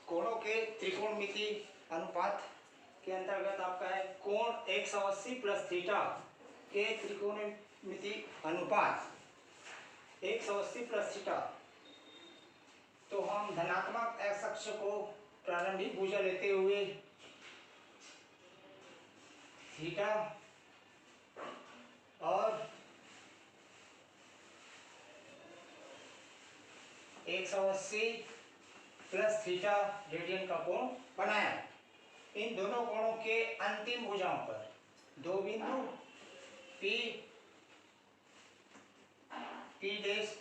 कोणों के त्रिकोणमिति अनुपात के अंतर्गत आपका है कोण 180 प्लस थीटा के त्रिकोणमिति अनुपात 180 प्लस थीटा। तो हम धनात्मक एक्स अक्ष को प्रारंभिक भुजा लेते हुए थीटा और 180 प्लस थीटा रेडियन का कोण बनाया। इन दोनों कोणों के अंतिम भुजाओं पर दो बिंदु P डैश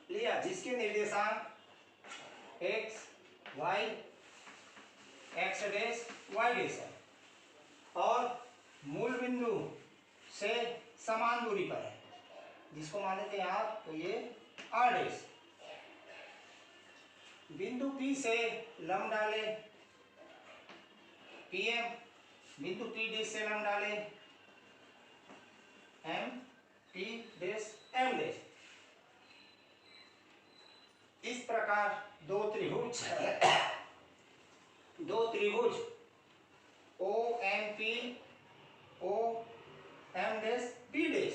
लिया जिसके निर्देशांक x y x dash y dash है और मूल बिंदु से समान दूरी पर है जिसको मान लेते हैं आप, तो ये r डैश। बिंदु P से लंब डाले PM, बिंदु P डैश से लंब डाले M P dash M dash. इस प्रकार दो त्रिभुज OMP OM dash P dash,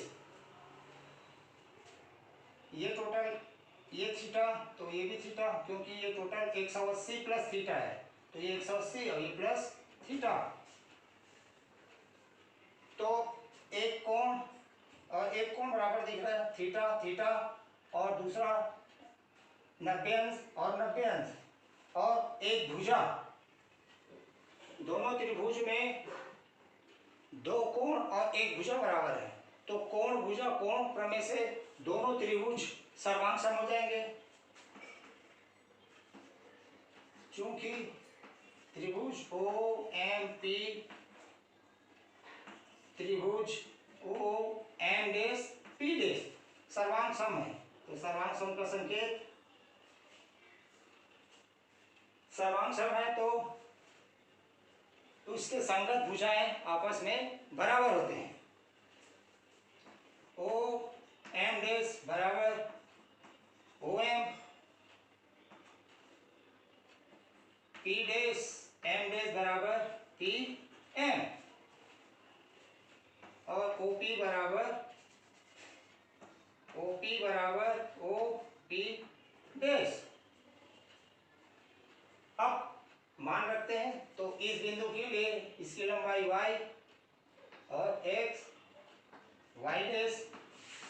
ये टोटल ये थीटा तो ये भी थीटा, क्योंकि ये टोटल 180 प्लस थीटा है तो ये 180 और ये प्लस थीटा। तो एक कोण बराबर दिख रहा है थीटा थीटा और दूसरा 90 अंश और 90 अंश और एक भुजा। दोनों त्रिभुज में दो कोण और एक भुजा बराबर है तो कोण भुजा कोण प्रमेय से दोनों त्रिभुज सर्वांग सम हो जाएंगे। चूंकि त्रिभुज OMP त्रिभुज OM डैश P डैश सर्वांग सम है तो सर्वांग सम का संकेत सर्वांग सम है तो उसके संगत भुजाएं आपस में बराबर होते हैं। OM डैश बराबर OM, P dash M dash बराबर PM और OP बराबर OP डैश। अब मान रखते हैं तो इस बिंदु के लिए इसकी लंबाई y और x y dash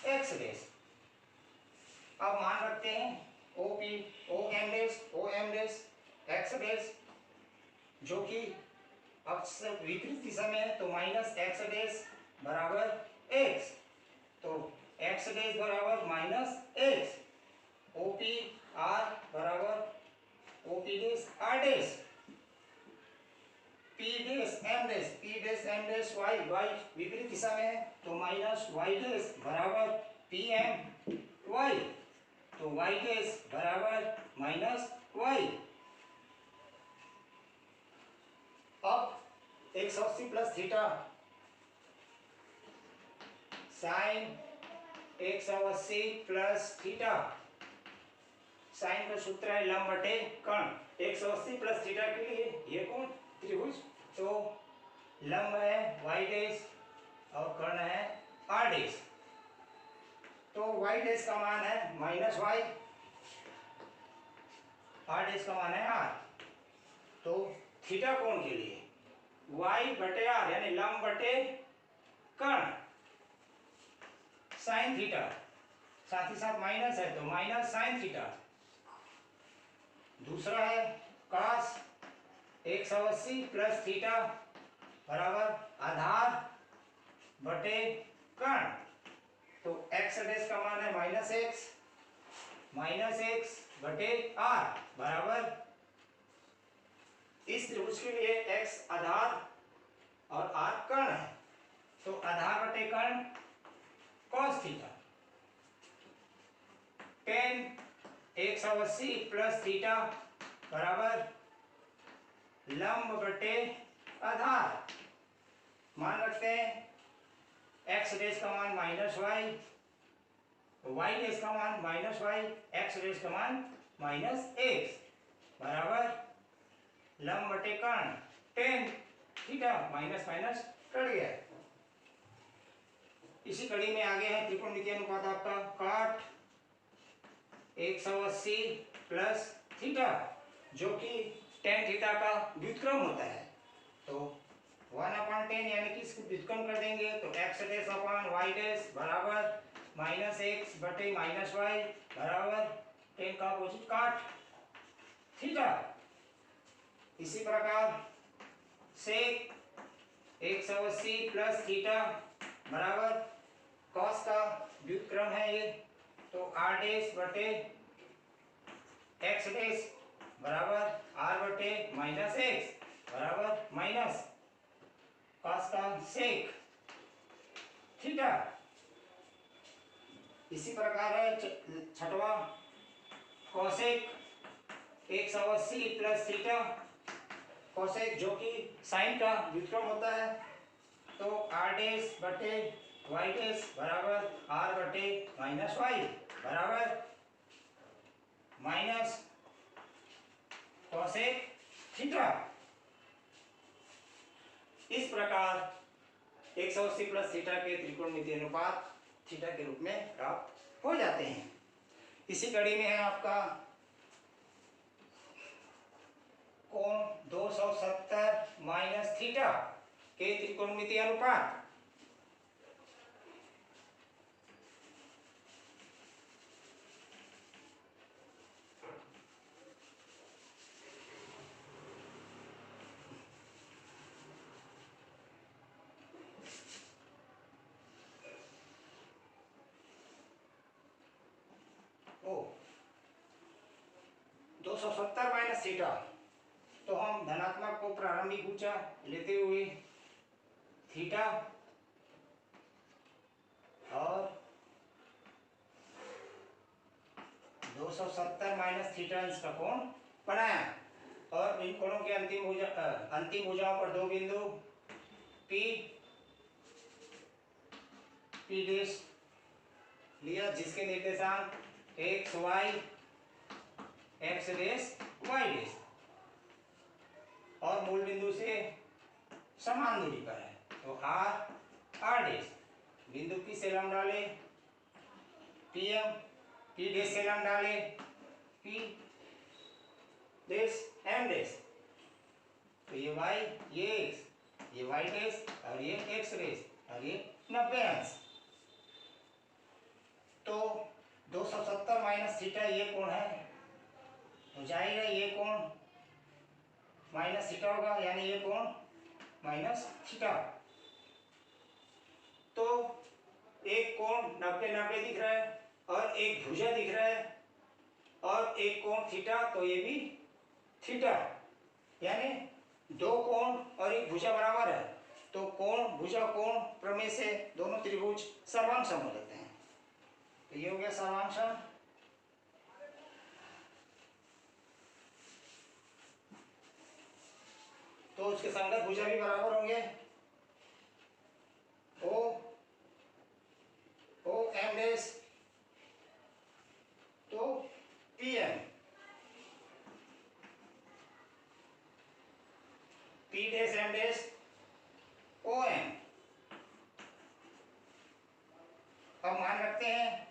x dash. अब मान रखते हैं OP OM dash x dash जो कि अक्ष से विपरीत दिशा में है तो माइनस x डैश बराबर x, तो x डैश बराबर माइनस x, OP r बराबर OP dash r dash, P dash M dash y विपरीत दिशा में है तो माइनस y डैश बराबर PM y, तो y डैश बराबर माइनस y। अब 180 plus theta sine 180 plus theta, sign का सूत्र है लंब बटे कर्ण। 180 प्लस थीटा के लिए ये कोण त्रिभुज तो लंब है y डैश और कर्ण है r डैश, तो y डैश का मान है माइनस y, r डैश का मान है r। तो थीटा कोण के लिए y बटे r यानी लंब बटे कर्ण साइन थीटा, साथ ही साथ माइनस है तो माइनस साइन थीटा। दूसरा है cos 180 प्लस थीटा बराबर आधार बटे कर्ण, तो x डैश का मान है माइनस x बटे r बराबर, इस त्रिभुज के लिए x आधार और r कर्ण है तो आधार बटे कर्ण cos theta. tan 180 plus theta बराबर लंब बटे आधार, मान रखते हैं x डैश का मान माइनस y डैश का मान माइनस y, x डैश का मान माइनस x, बराबर लंब बटे कर्ण tan theta minus minus cut गया। इसी कड़ी में आगे है त्रिकोणमितीय अनुपात आपका काट 180 प्लस थीटा जो कि टेन थीटा का व्युत्क्रम होता है। तो 1/10 यानी कि इसको व्युत्क्रम कर देंगे तो x dash upon y dash बराबर माइनस एक्स बटे माइनस वाई बराबर 10 का अपोजिट काट थीटा। इसी प्रकार सेक 180 प्लस थीटा बराबर कॉस का व्युत्क्रम है ये, तो r डैश बटे x डैश बराबर r बटे माइनस एक्स बराबर माइनस कॉस का सेक थीटा। इसी प्रकार है छठवां कोसेक 180 प्लस थीटा कोसेक जो कि साइन का व्युत्क्रम होता है, तो r डैश बटे y डैश बराबर r बटे माइनस वाई बराबर माइनस कोसेक थीटा। इस प्रकार 180 प्लस थीटा के त्रिकोणमितीय अनुपात थीटा के रूप में प्राप्त हो जाते हैं। इसी कड़ी में है आपका कोण 270 माइनस थीटा के त्रिकोणमितीय अनुपात। ओ 270 माइनस थीटा, तो हम धनात्मक को प्रारंभिक ऊंचा लेते हुए थीटा और 270 माइनस थीटा इसका कोण बनाया और इन कोणों के अंतिम भुजाओं पर दो बिंदु P डैश लिया जिसके निर्देशांक x y x dash y dash और मूल बिंदु से समान दूरी पर है, तो r डैश बिंदु P से लंब डाले PM P डैश से लंब डाले P डैश M डैश, तो ये y ये x ये y डैश और ये x डैश और ये 90 अंश। तो 270 माइनस थीटा ये कोण है, तो जाएगा ये कोण माइनस थीटा होगा यानी ये कोण माइनस थीटा। तो एक कोण 90-90 दिख रहा है और एक भुजा दिख रहा है और एक कोण थीटा, तो ये भी थीटा यानी दो कोण और एक भुजा बराबर है, तो कोण भुजा कोण प्रमेय से दोनों त्रिभुज सर्वांग सम हो जाते हैं। तो ये हो गया सर्वांग सम। तो उसके संगत भुजा भी बराबर होंगे, ओ एम डैश तो PM P dash M dash OM। अब मान रखते हैं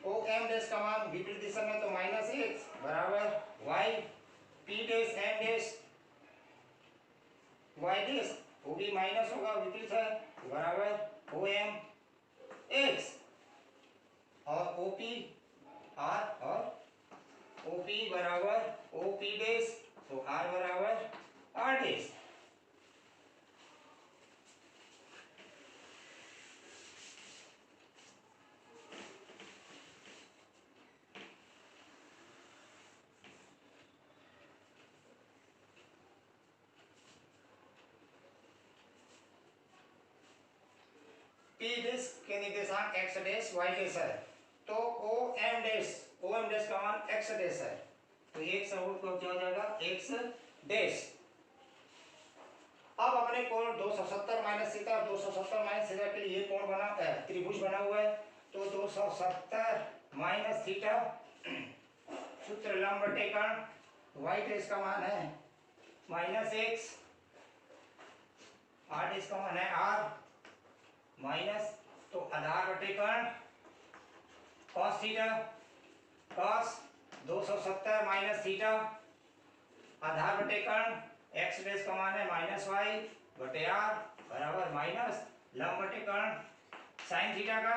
OM डैश का मान विपरीत दिशा में तो माइनस एक्स बराबर y, P dash M dash y dash वो भी माइनस होगा विपरीत है बराबर OM x और OP R और OP बराबर OP डैश तो R बराबर R डैश। P डैश के निर्देशांक x डैश y डैश है, तो OM डैश का मान x डैश है, तो एक सबूत को क्या हो जाएगा x डैश। अब अपने कोण 270 माइनस थीटा 270 माइनस थीटा के लिए कोण बना त्रिभुज बना हुआ है, तो 270 माइनस थीटा सूत्र लंब बटे कर्ण, वाई डैश का मान है -x, आर डैश का मान है r माइनस, तो आधार बटे कर्ण cos theta, cos 270 minus theta, आधार बटे कर्ण x डैश का मान है -y बटे r बराबर माइनस लंब बटे कर्ण साइन थीटा का।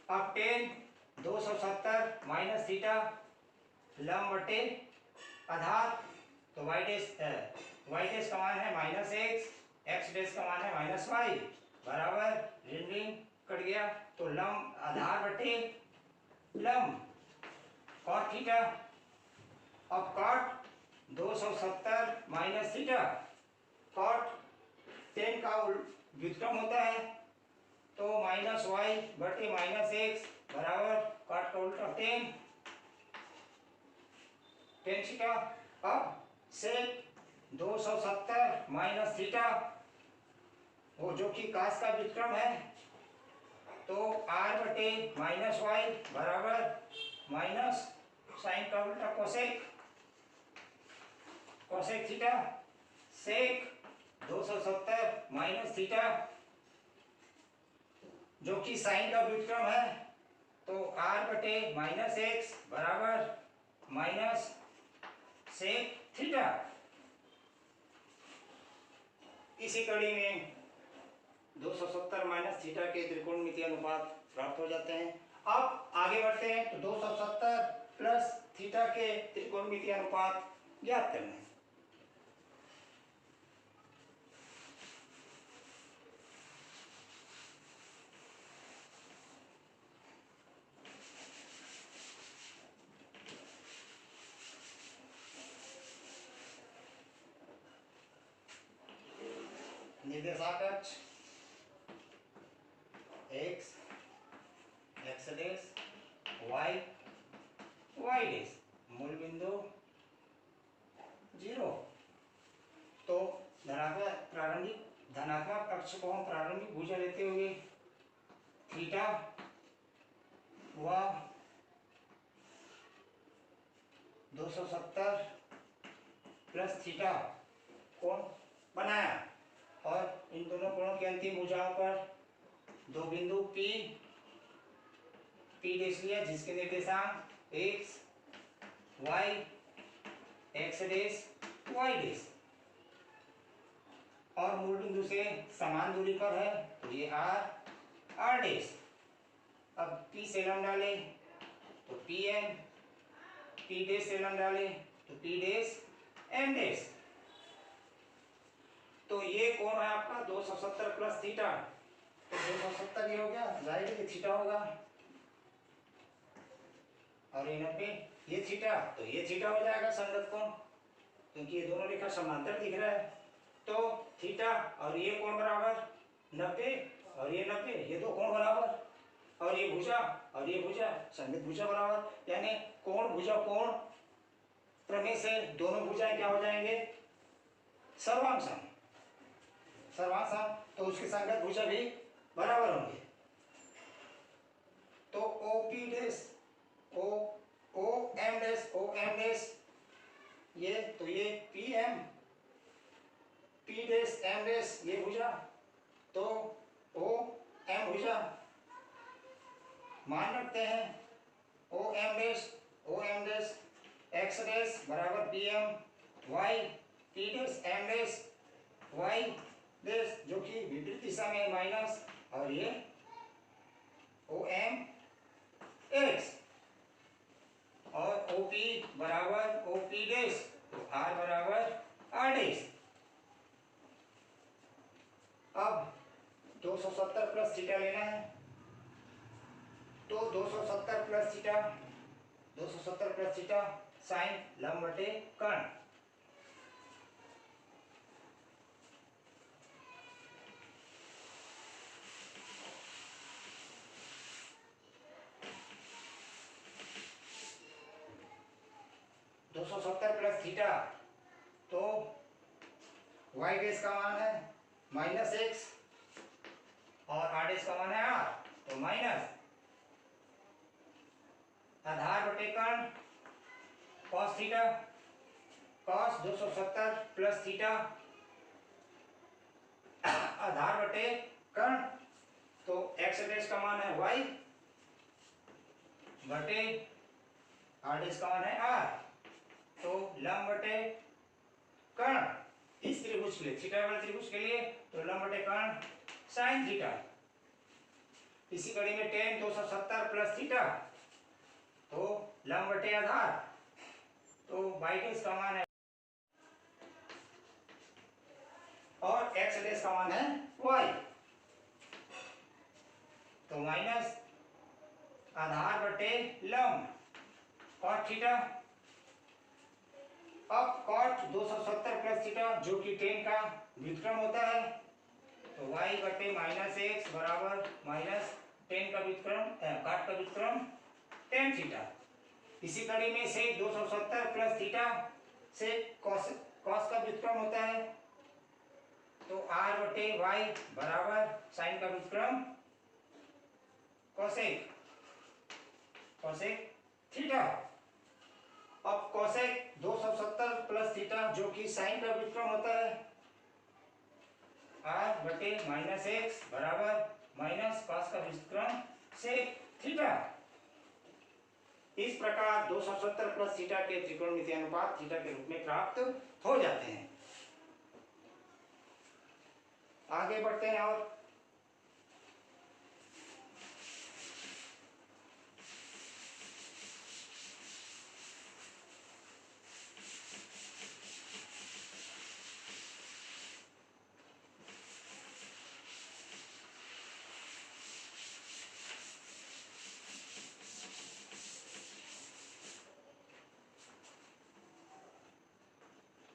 अब tan 270 माइनस थीटा लंब बटे आधार, तो y डैश का मान है -x, x डैश का मान है -y बराबर ऋण ऋण कट गया, तो लंब आधार बटे लंब cot थीटा। अब cot 270 minus theta, cot tan का व्युत्क्रम होता है, तो -y बटे -x बराबर cot का उल्टा tan थीटा। अब sec 270 माइनस थीटा, वो जो कि cos का व्युत्क्रम है, तो r बटे -y बराबर माइनस साइन का उल्टा कोसेक थीटा। सेक 270 माइनस थीटा जो कि साइन का व्युत्क्रम है, तो r बटे -x बराबर माइनस सेक थीटा। इसी कड़ी में 270 माइनस थीटा के त्रिकोणमितीय अनुपात प्राप्त हो जाते हैं। अब आगे बढ़ते हैं, तो 270 प्लस थीटा के त्रिकोणमितीय अनुपात ज्ञात करना है। निर्देशांक अक्ष x, x dash, y, y dash, मूल बिंदु 0। तो धनात्मक अक्ष को हम प्रारंभिक भुजा लेते हुए थीटा व 270 प्लस थीटा कोण बनाया, और इन दोनों कोणों की अंतिम भुजाओं पर दो बिंदु P डैश लिया, जिसके निर्देशांक x, y, x dash, y dash, और मूल बिंदु से समान दूरी पर है, तो ये r डैश। अब P से लंब डाले तो PM, P डैश से लंब डाले तो P डैश M डैश। तो ये कोण है आपका 270 प्लस थीटा, तो 270 ये हो गया, जाहिर है थीटा होगा, और ये 90 ये थीटा, तो ये थीटा हो जाएगा संगत कोण, क्योंकि ये दोनों रेखा समांतर दिख रहा है। तो थीटा और ये कोण बराबर 90, और ये 90, ये दो कोण बराबर, और ये भुजा और ये भुजा संगत भुजा बराबर, यानी कोण भुजा कोण प्रमेय से दोनों भुजाएं क्या हो जाएंगे, सर्वांग सम, तो उसके संगत भुजा भी बराबर होंगे। तो OP डैश, OM डैश, ये तो ये PM, P dash M dash, ये भुजा, तो OM भुजा मान रखते हैं, OM डैश X डैश बराबर PM, Y P dash M dash, Y dash जो कि विपरीत दिशा में माइनस, और ये OM X, और OP बराबर OP डैश, तो R बराबर R डैश। अब 270 प्लस थीटा लेना है, तो 270 प्लस थीटा साइन लंब बटे कर्ण, प्लस थीटा, तो y डैश का मान है -x, और r डैश का मान है r, तो माइनस आधार बटे कर्ण cos theta, cos 270 plus theta आधार बटे कर्ण, तो एक्स डैश का मान है वाई बटे आर डैश का मान है आर, तो लंब बटे कर्ण इस त्रिभुज के लिए, थीटा वाले त्रिभुज के लिए, तो लंब बटे कर्ण साइन थीटा, इसी कड़ी में tan 270 प्लस थीटा, तो लंब बटे आधार, तो y डैश का मान है और x डैश का मान है y, तो माइनस आधार बटे लंब cot थीटा, अब cot 270 प्लस थीटा जो कि tan का व्युत्क्रम होता है, तो y बटे माइनस एक्स बराबर माइनस tan का व्युत्क्रम cot का व्युत्क्रम tan थीटा, इसी कड़ी में से 270 प्लस थीटा से cos का व्युत्क्रम होता है, तो r बटे y बराबर sin का व्युत्क्रम cosec थीटा, अब cosec 270 प्लस थीटा जो कि sin का व्युत्क्रम होता है, r बटे माइनस एक्स बराबर माइनस cos का व्युत्क्रम sec थीटा। इस प्रकार 270 प्लस थीटा के त्रिकोणमितीय अनुपात थीटा के रूप में प्राप्त हो जाते हैं। आगे बढ़ते हैं और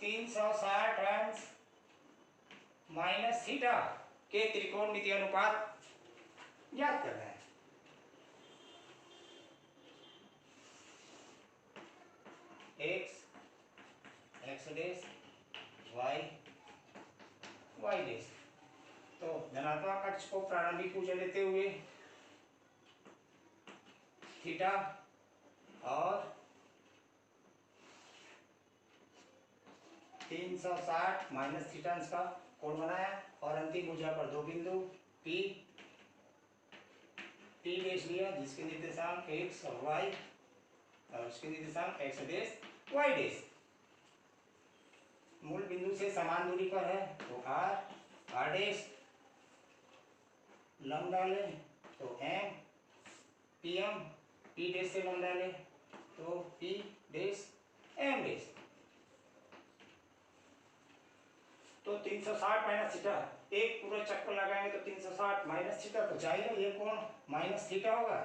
360 अंश माइनस थीटा के त्रिकोणमितीय अनुपात ज्ञात करना है। एक्स डैश वाई डैश, तो धनात्मक अक्ष को प्रारंभिक ऊर्जा लेते हुए थीटा और 360 माइनस थीटा अंश का कोण बनाया और अंतिम ऊर्जा पर दो बिंदु P डैश लिया जिसके निर्देशांक x और y और उसके निर्देशांक x डैश y डैश मूल बिंदु से समान दूरी पर है, तो r डैश लंब डाले तो m p डैश से लंब डाले तो p डैश m डैश, तो 360 माइनस थीटा एक पूरा चक्कर लगाएंगे तो 360 माइनस थीटा तो जाएगा, ये कोण माइनस थीटा होगा,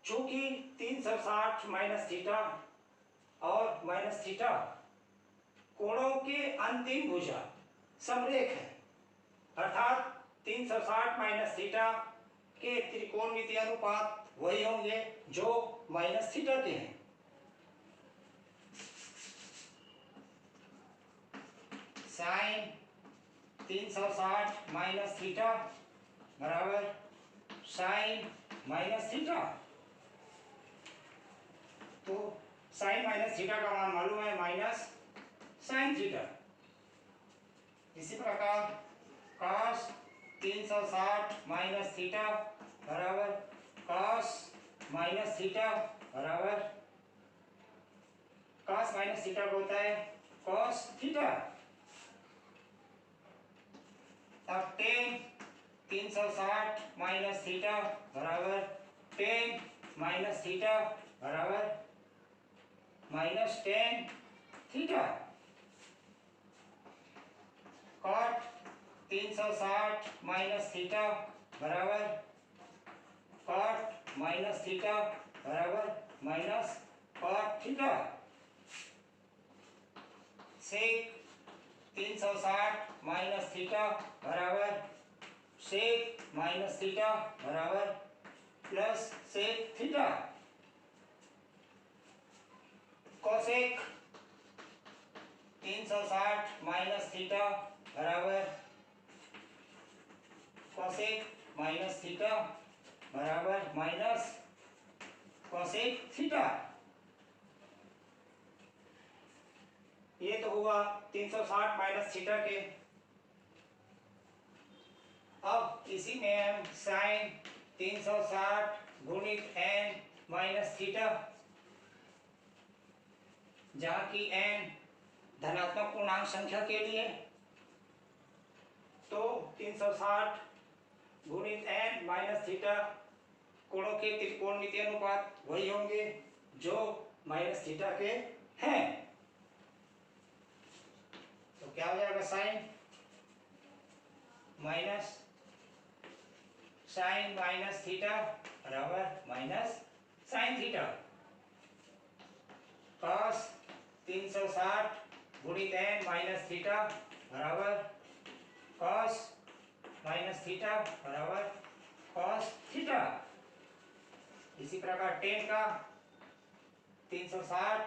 चूंकि 360 माइनस थीटा और माइनस थीटा कोणों के अंतिम भुजा समरेख है, अर्थात 360 माइनस थीटा के त्रिकोणमितीय अनुपात वही होंगे जो माइनस थीटा के हैं। साइन 360 माइनस थीटा बराबर साइन माइनस थीटा, तो साइन माइनस थीटा का मान मालूम है माइनस साइन थीटा। इसी प्रकार cos 360 माइनस थीटा बराबर cos माइनस थीटा बराबर cos माइनस थीटा को होता है cos थीटा। अब tan 360 माइनस थीटा बराबर tan माइनस थीटा बराबर minus tan theta. cot 360 minus theta बराबर cot माइनस थीटा बराबर minus cot theta. sec 360 minus theta बराबर sec माइनस थीटा बराबर plus sec theta. cosec 360 minus theta बराबर cosec minus theta बराबर minus cosec theta. ये तो हुआ 360 माइनस थीटा के। अब इसी में हम साइन 360 गुणित n माइनस थीटा, जहां की n धनात्मक पूर्णांक संख्या के लिए, तो 360 गुणित n माइनस थीटा कोणों के त्रिकोणमितीय अनुपात वही होंगे जो माइनस थीटा के हैं। तो क्या हो जाएगा, साइन माइनस थीटा बराबर माइनस साइन थीटा, cos 360 गुणित n माइनस थीटा बराबर cos माइनस थीटा बराबर cos थीटा। इसी प्रकार tan का 360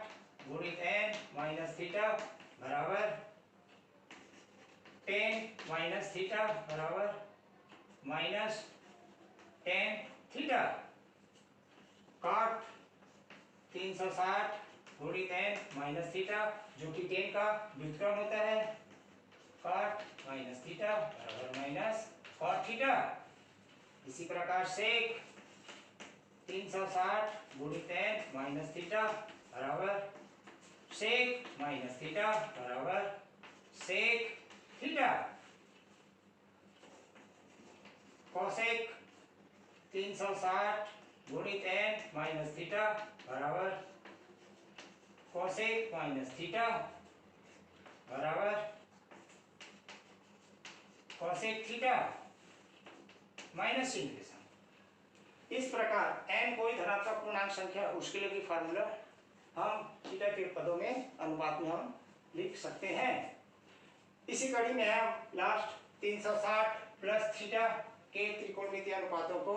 गुणित n माइनस थीटा बराबर tan माइनस थीटा बराबर माइनस tan थीटा। cot 360 गुणित n माइनस थीटा, जो कि tan का व्युत्क्रम होता है, cot माइनस थीटा बराबर माइनस cot थीटा। इसी प्रकार sec 360 गुणित n माइनस थीटा बराबर sec माइनस थीटा बराबर sec थीटा। cosec 360 गुणित n माइनस थीटा बराबर cosec माइनस थीटा बराबर cosec थीटा माइनस इंटीग्रेशन। इस प्रकार n कोई धनात्मक पूर्णांक संख्या, उसके लिए भी फार्मूला हम थीटा के पदों में अनुपात में हम लिख सकते हैं। इसी कड़ी में हम लास्ट 360 प्लस थीटा के त्रिकोणमितीय अनुपातों को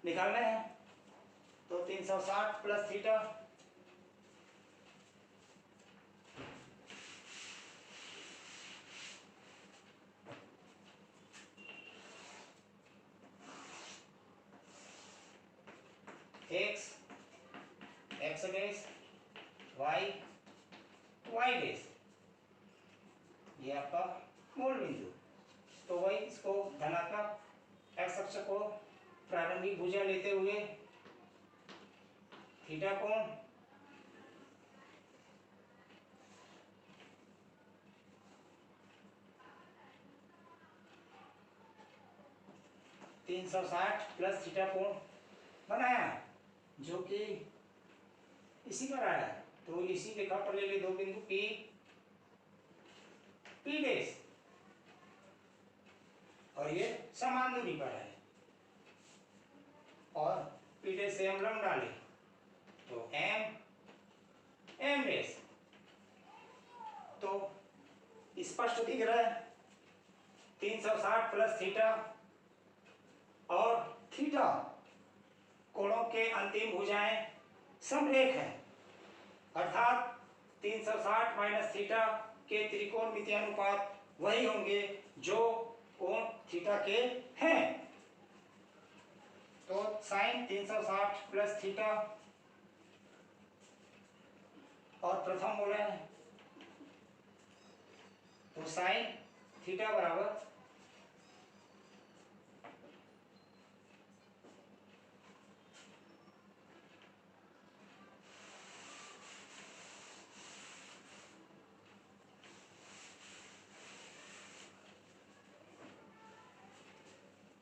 निकालना है। तो 360 plus theta x dash y dash, ये आपका मूल बिंदु। तो वही इसको धनात्मक x अक्ष को प्रारंभिक भुजा लेते हुए थीटा कोण 360 प्लस थीटा कोण बनाया, जो कि इसी पर आया। तो इसी रेखा पर ले ले दो बिंदु P डेश, और ये समान दूरी पर है, और P डेश से हम लंब डालें तो M डेश। तो स्पष्ट दिख रहा है 360 प्लस थीटा और थीटा कोणों के अंतिम भुजाएं समरेख है, अर्थात 360 माइनस थीटा के त्रिकोणमितीय अनुपात वही होंगे जो कोण थीटा के हैं। तो साइन 360 प्लस थीटा, और प्रथम बोला है तो साइन थीटा बराबर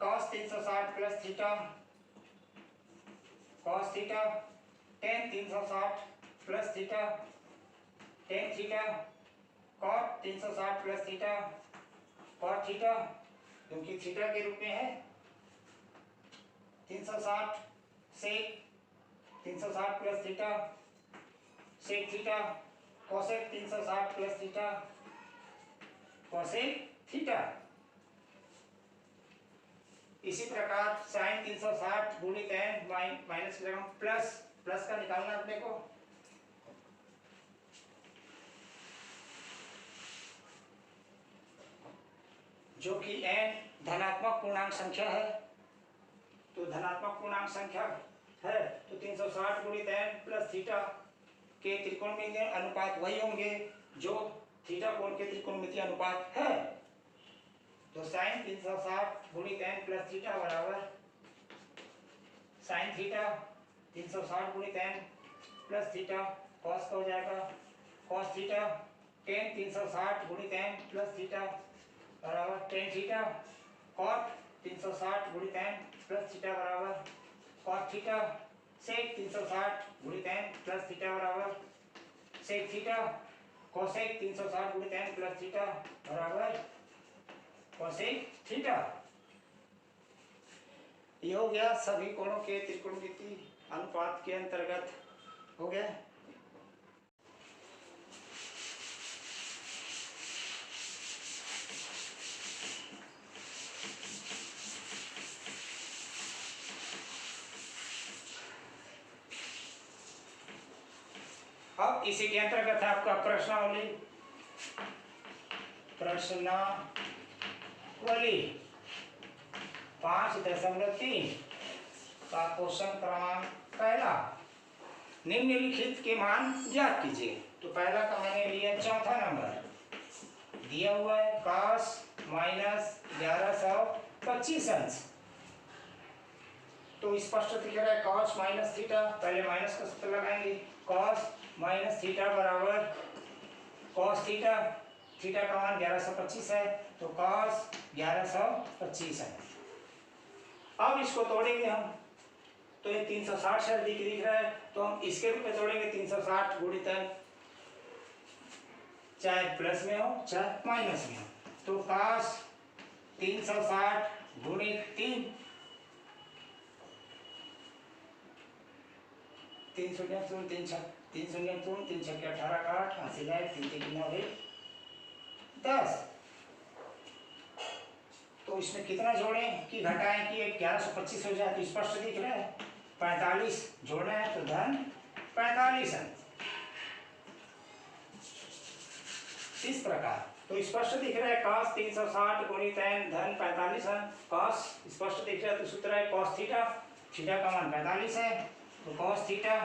cos 360 plus theta cos theta, tan 360 plus theta tan theta, cot 360 plus theta cot theta, क्योंकि थीटा के रूप में है 360 sec 360 plus theta sec theta, cosec 360 plus theta cosec theta. इसी प्रकार साइन 360 गुणित n माइनस प्लस का निकालना अपने को, जो कि n धनात्मक पूर्णांक संख्या है। तो धनात्मक पूर्णांक संख्या है तो 360 गुणित n प्लस थीटा के त्रिकोणमितीय अनुपात वही होंगे जो थीटा कोण के त्रिकोणमितीय अनुपात है। तो साइन 360 गुणित n प्लस थीटा बराबर साइन थीटा 360 गुणित n प्लस थीटा कॉस का हो जाएगा कॉस थीटा टेन 360 गुणित n प्लस थीटा बराबर टेन थीटा कॉट 360 गुणित n प्लस थीटा बराबर कॉट थीटा सेक 360 गुणित n प्लस थीटा बराबर सेक थीटा कोसेक 360 गुणित n प्लस थीटा बराबर कोसेक थीटा। ये हो गया सभी कोणों के त्रिकोणमितीय अनुपात के अंतर्गत हो गया। अब इसी के अंतर्गत आपका प्रश्नावली 5.3 का क्वेश्चन क्रमांक पहला निम्नलिखित के मान ज्ञात कीजिए। तो पहला का मैंने लिया चौथा नंबर दिया हुआ है cos माइनस 1125 अंश। तो स्पष्ट दिख रहा है cos माइनस थीटा, पहले माइनस का सूत्र लगाएंगे cos माइनस थीटा बराबर cos थीटा, थीटा का मान 1125 है तो cos 1125 है। अब इसको तोड़ेंगे हम तो ये 360 से दिख रहा है तो हम इसके रूप में तोड़ेंगे 360 गुणित चाहे प्लस में हो चाहे माइनस में हो तो cos 360 गुणित 3 3 शून्य 3 शून्य 3 छक्के 18 का 8 हासिल है 3 3 9 10। तो इसमें कितना जोड़ें कि घटाएं कि 1125 हो जाए तो स्पष्ट दिख रहा है 45 जोड़ना है तो धन 45 है। इस प्रकार तो स्पष्ट दिख रहा है cos 360 गुणित n धन 45 है। cos स्पष्ट दिख रहा है तो सूत्र है cos थीटा, थीटा का मान 45 है तो cos थीटा,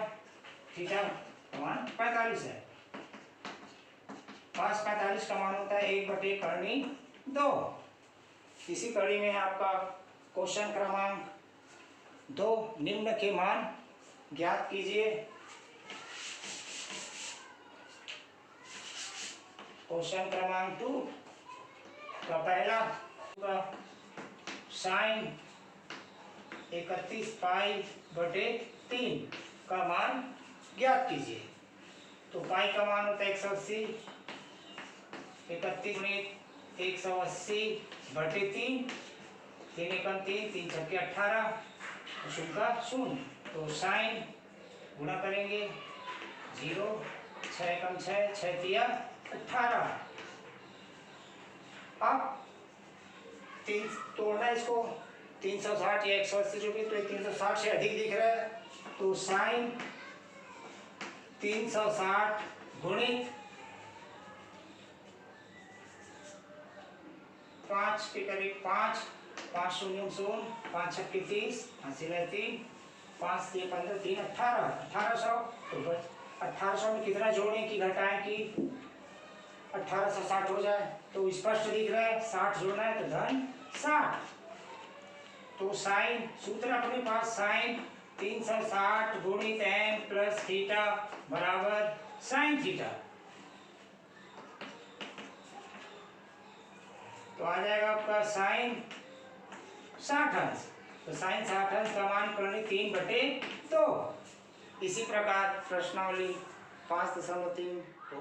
थीटा का मान 45 है। cos 45 का मान होता है 1/2। इसी कड़ी में आपका क्वेश्चन क्रमांक 2 निम्न के मान ज्ञात कीजिए। क्वेश्चन क्रमांक 2 का पहला साइन 31 पाई/3 का मान ज्ञात कीजिए। तो पाई का मान होता है 180, 31 में 180/3, 3 एकम 3, 3 छक्के 18, शून्य का शून्य तो साइन गुणा करेंगे 0, 6 एकम 6, 6 तिया 18। अब 3 तोड़ना इसको 360 या 180 जो भी तो 360 से अधिक दिख रहा है तो साइन 360 गुणित 5 के करीब 5, 5 शून्य 5 छक्के 30 हासिल है 3, 5 से 15 3 18, 1800 तो 1800 में कितना जोड़ें कि घटाएं कि 1860 हो जाए तो स्पष्ट दिख रहा है 60 जोड़ना है तो धन 60। तो साइन सूत्र अपने पास साइन 360 गुणित n प्लस थीटा बराबर साइन थीटा। तो आ जाएगा आपका साइन 60 अंश। तो साइन 60 अंश का मान करने 3/2। इसी प्रकार प्रश्नावली 5.3 को